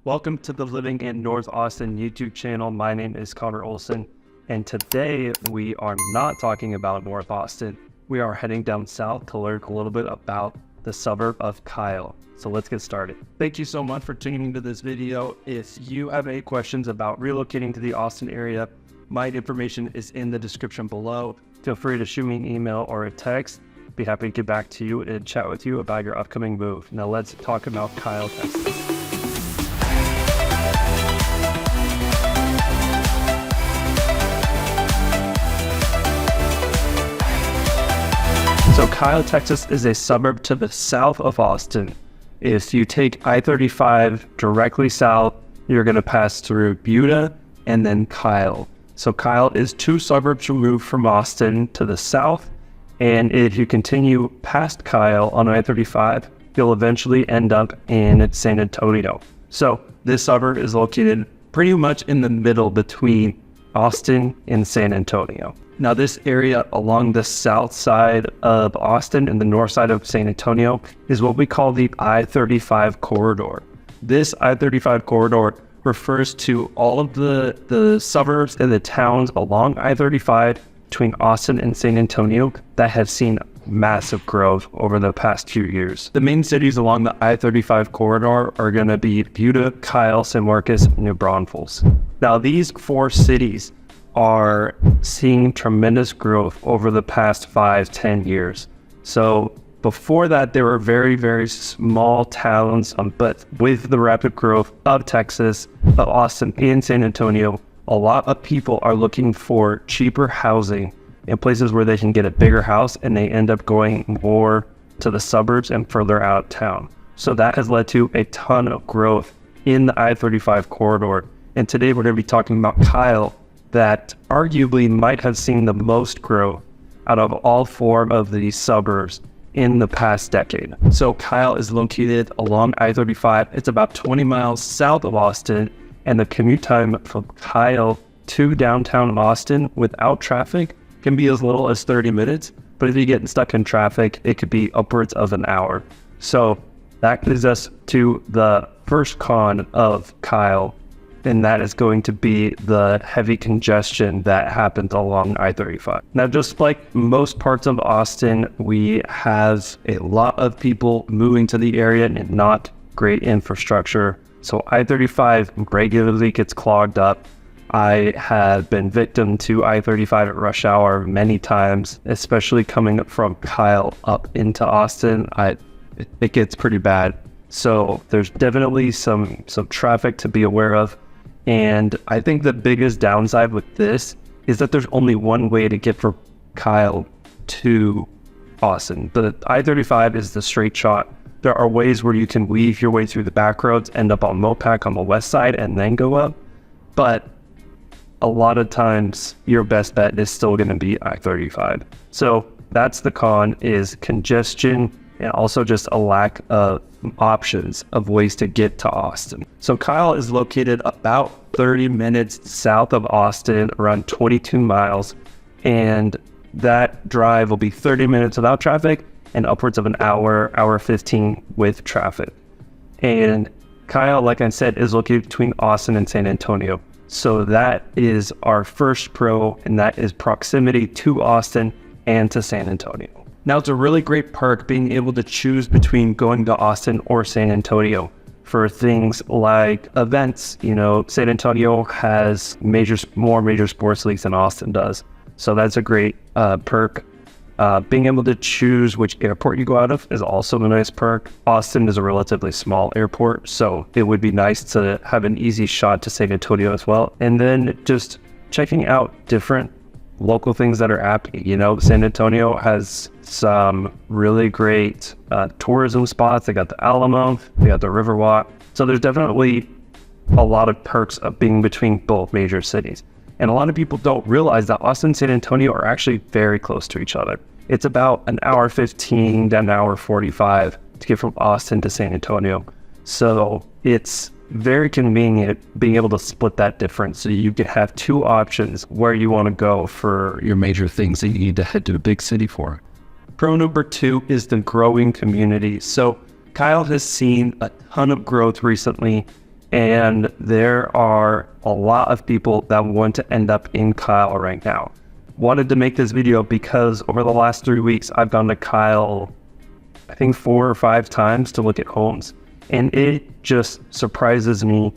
Welcome to the Living in North Austin YouTube channel. My name is Connor Olson, and today we are not talking about North Austin. We are heading down south to learn a little bit about the suburb of Kyle. So let's get started. Thank you so much for tuning into this video. If you have any questions about relocating to the Austin area, my information is in the description below. Feel free to shoot me an email or a text. Be happy to get back to you and chat with you about your upcoming move. Now let's talk about Kyle, Texas. So Kyle, Texas is a suburb to the south of Austin. If you take I-35 directly south, you're going to pass through Buda and then Kyle. So Kyle is 2 suburbs removed from Austin to the south. And if you continue past Kyle on I-35, you'll eventually end up in San Antonio. So this suburb is located pretty much in the middle between Austin and San Antonio. Now this area along the south side of Austin and the north side of San Antonio is what we call the I-35 corridor. This I-35 corridor refers to all of the suburbs and the towns along I-35 between Austin and San Antonio that have seen massive growth over the past few years. The main cities along the I-35 corridor are going to be Buda, Kyle, San Marcos, and New Braunfels. Now these 4 cities are seeing tremendous growth over the past 5-10 years. So before that, there were very, very small towns, but with the rapid growth of Texas, of Austin, and San Antonio, a lot of people are looking for cheaper housing in places where they can get a bigger house, and they end up going more to the suburbs and further out of town. So that has led to a ton of growth in the I-35 corridor. And today we're going to be talking about Kyle, that arguably might have seen the most growth out of all 4 of these suburbs in the past decade. So Kyle is located along I-35. It's about 20 miles south of Austin, and the commute time from Kyle to downtown Austin without traffic can be as little as 30 minutes. But if you get stuck in traffic, it could be upwards of an hour. So that leads us to the first con of Kyle, and that is going to be the heavy congestion that happens along I-35. Now, just like most parts of Austin, we have a lot of people moving to the area and not great infrastructure. So I-35 regularly gets clogged up. I have been victim to I-35 at rush hour many times, especially coming from Kyle up into Austin. It gets pretty bad. So there's definitely some traffic to be aware of. And I think the biggest downside with this is that there's only one way to get from Kyle to Austin. The I-35 is the straight shot. There are ways where you can weave your way through the back roads, end up on Mopac on the west side, and then go up. But a lot of times, your best bet is still going to be I-35. So that's the con, is congestion, and also just a lack of options of ways to get to Austin. So Kyle is located about 30 minutes south of Austin, around 22 miles, and that drive will be 30 minutes without traffic and upwards of an hour 15 with traffic. And Kyle, like I said, is located between Austin and San Antonio. So that is our first pro, and that is proximity to Austin and to San Antonio. Now, it's a really great perk being able to choose between going to Austin or San Antonio for things like events. You know, San Antonio has more major sports leagues than Austin does. So that's a great perk. Being able to choose which airport you go out of is also a nice perk. Austin is a relatively small airport, so it would be nice to have an easy shot to San Antonio as well. And then just checking out different local things that are happening. You know, San Antonio has some really great tourism spots. They got the Alamo, they got the Riverwalk. So there's definitely a lot of perks of being between both major cities. And a lot of people don't realize that Austin and San Antonio are actually very close to each other. It's about an hour 15 to an hour 45 to get from Austin to San Antonio. So it's very convenient being able to split that difference, so you can have 2 options where you want to go for your major things that you need to head to a big city for. Pro number 2 is the growing community. So Kyle has seen a ton of growth recently, And there are a lot of people that want to end up in Kyle right now. Wanted to make this video because over the last 3 weeks, I've gone to Kyle, I think 4 or 5 times to look at homes. And it just surprises me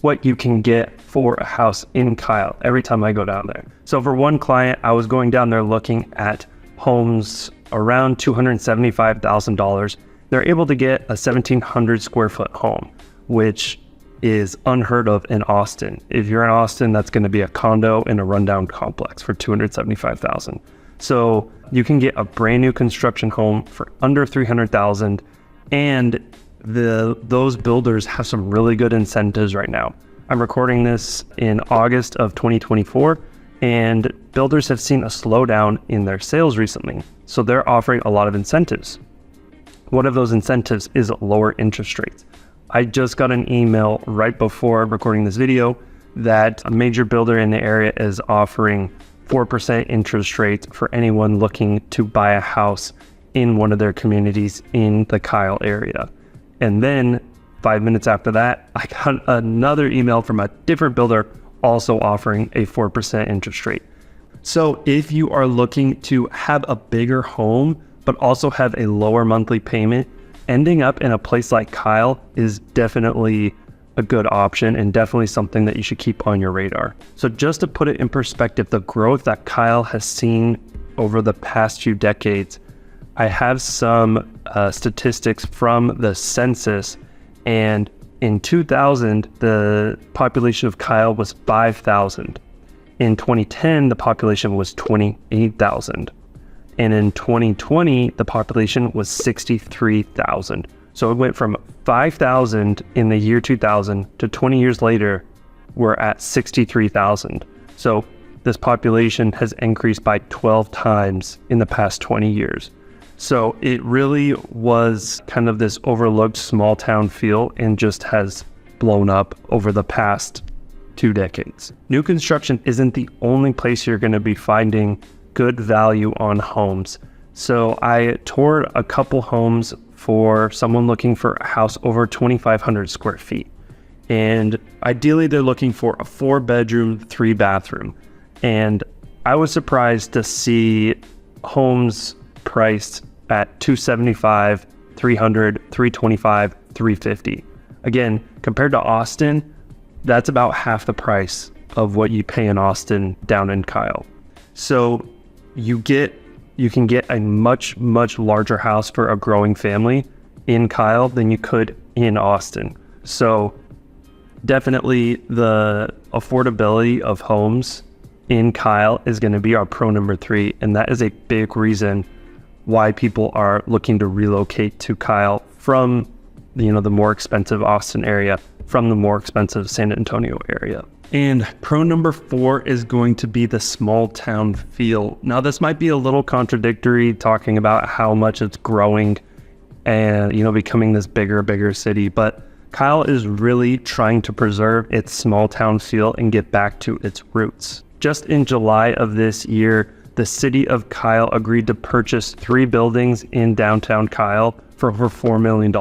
what you can get for a house in Kyle every time I go down there. So for one client, I was going down there looking at homes around $275,000. They're able to get a 1,700 square foot home, which is unheard of in Austin. If you're in Austin, that's going to be a condo in a rundown complex for $275,000. So you can get a brand new construction home for under $300,000, and those builders have some really good incentives right now. I'm recording this in August of 2024, and builders have seen a slowdown in their sales recently. So they're offering a lot of incentives. One of those incentives is lower interest rates. I just got an email right before recording this video that a major builder in the area is offering 4% interest rates for anyone looking to buy a house in one of their communities in the Kyle area. And then 5 minutes after that, I got another email from a different builder also offering a 4% interest rate. So if you are looking to have a bigger home, but also have a lower monthly payment, ending up in a place like Kyle is definitely a good option and definitely something that you should keep on your radar. So just to put it in perspective, the growth that Kyle has seen over the past few decades, I have some statistics from the census, and in 2000, the population of Kyle was 5,000. In 2010, the population was 28,000. And in 2020, the population was 63,000. So it went from 5,000 in the year 2000 to 20 years later, we're at 63,000. So this population has increased by 12 times in the past 20 years. So it really was kind of this overlooked small town feel and just has blown up over the past 2 decades. New construction isn't the only place you're going to be finding good value on homes. So I toured a couple homes for someone looking for a house over 2,500 square feet. And ideally they're looking for a 4-bedroom, 3-bathroom. And I was surprised to see homes priced at $275, $300, $325, $350. Again, compared to Austin, that's about half the price of what you pay in Austin down in Kyle. So you can get a much larger house for a growing family in Kyle than you could in Austin. So definitely the affordability of homes in Kyle is going to be our pro number 3, and that is a big reason why people are looking to relocate to Kyle from the more expensive Austin area, from the more expensive San Antonio area. And pro number 4 is going to be the small town feel. Now this might be a little contradictory, talking about how much it's growing and becoming this bigger city, but Kyle is really trying to preserve its small town feel and get back to its roots. Just in July of this year, the city of Kyle agreed to purchase 3 buildings in downtown Kyle for over $4 million.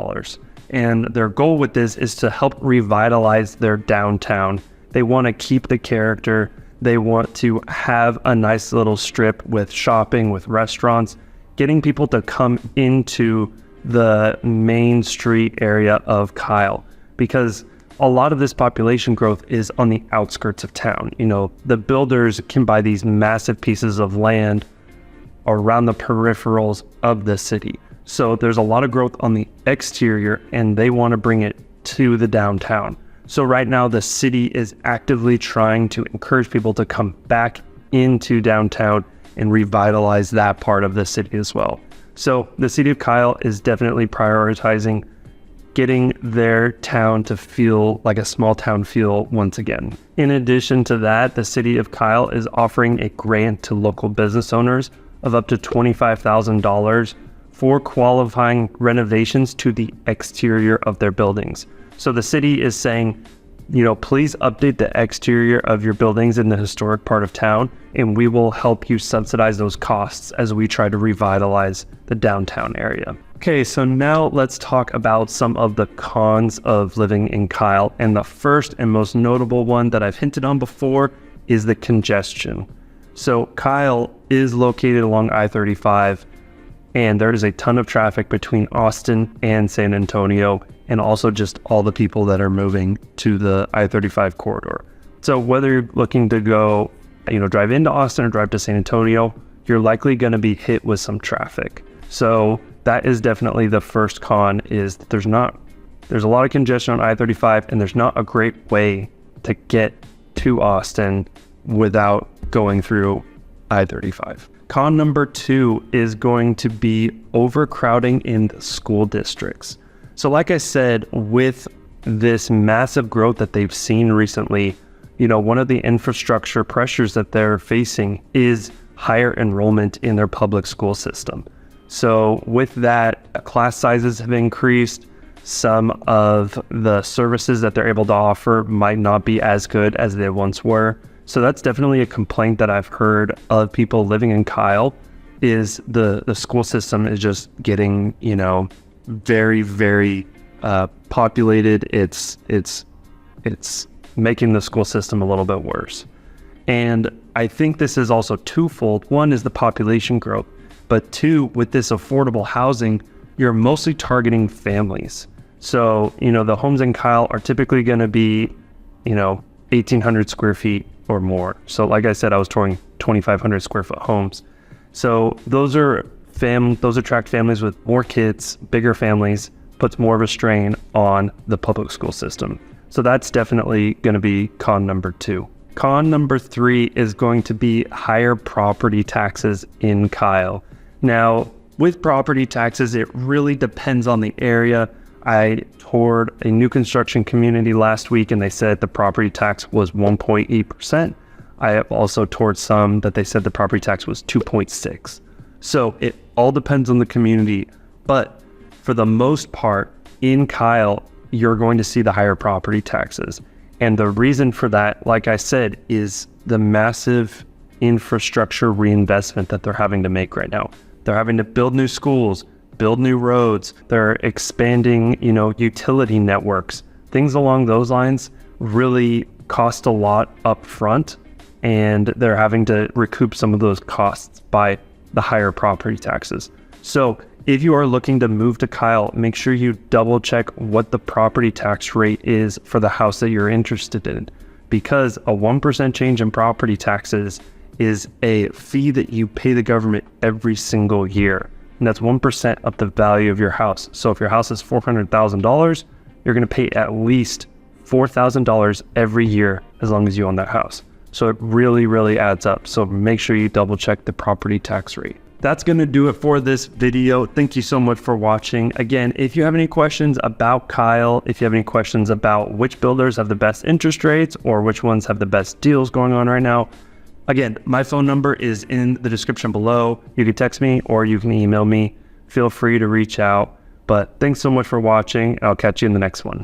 And their goal with this is to help revitalize their downtown. They want to keep the character. They want to have a nice little strip with shopping, with restaurants, getting people to come into the main street area of Kyle, because a lot of this population growth is on the outskirts of town. The builders can buy these massive pieces of land around the peripherals of the city. So there's a lot of growth on the exterior, and they want to bring it to the downtown. So right now the city is actively trying to encourage people to come back into downtown and revitalize that part of the city as well. So the city of Kyle is definitely prioritizing getting their town to feel like a small town feel once again. In addition to that, the city of Kyle is offering a grant to local business owners of up to $25,000 for qualifying renovations to the exterior of their buildings. So the city is saying, please update the exterior of your buildings in the historic part of town, and we will help you subsidize those costs as we try to revitalize the downtown area. Okay, so now let's talk about some of the cons of living in Kyle. And the first and most notable one that I've hinted on before is the congestion. So Kyle is located along I-35, and there is a ton of traffic between Austin and San Antonio, and also just all the people that are moving to the I-35 corridor. So whether you're looking to go, drive into Austin or drive to San Antonio, you're likely going to be hit with some traffic. So that is definitely the first con, is that there's a lot of congestion on I-35, and there's not a great way to get to Austin without going through I-35. Con number 2 is going to be overcrowding in the school districts. So like I said, with this massive growth that they've seen recently, one of the infrastructure pressures that they're facing is higher enrollment in their public school system. So with that, class sizes have increased. Some of the services that they're able to offer might not be as good as they once were. So that's definitely a complaint that I've heard of people living in Kyle, is the school system is just getting, very, very populated. It's making the school system a little bit worse. And I think this is also twofold. One is the population growth, but 2, with this affordable housing, you're mostly targeting families. So, the homes in Kyle are typically going to be, 1,800 square feet or more. So like I said, I was touring 2,500 square foot homes. So those attract families with more kids, bigger families, puts more of a strain on the public school system. So that's definitely going to be con number 2. Con number 3 is going to be higher property taxes in Kyle. Now, with property taxes, it really depends on the area. I toured a new construction community last week, and they said the property tax was 1.8%. I have also toured some that they said the property tax was 2.6%. So it all depends on the community. But for the most part, in Kyle, you're going to see the higher property taxes. And the reason for that, like I said, is the massive infrastructure reinvestment that they're having to make right now. They're having to build new schools, build new roads. They're expanding, utility networks. Things along those lines really cost a lot up front, and they're having to recoup some of those costs by the higher property taxes. So if you are looking to move to Kyle, make sure you double check what the property tax rate is for the house that you're interested in, because a 1% change in property taxes is a fee that you pay the government every single year. And that's 1% of the value of your house. So if your house is $400,000, you're going to pay at least $4,000 every year as long as you own that house. So it really, really adds up. So make sure you double check the property tax rate. That's going to do it for this video. Thank you so much for watching. Again, if you have any questions about Kyle, if you have any questions about which builders have the best interest rates or which ones have the best deals going on right now, again, my phone number is in the description below. You can text me or you can email me. Feel free to reach out. But thanks so much for watching, and I'll catch you in the next one.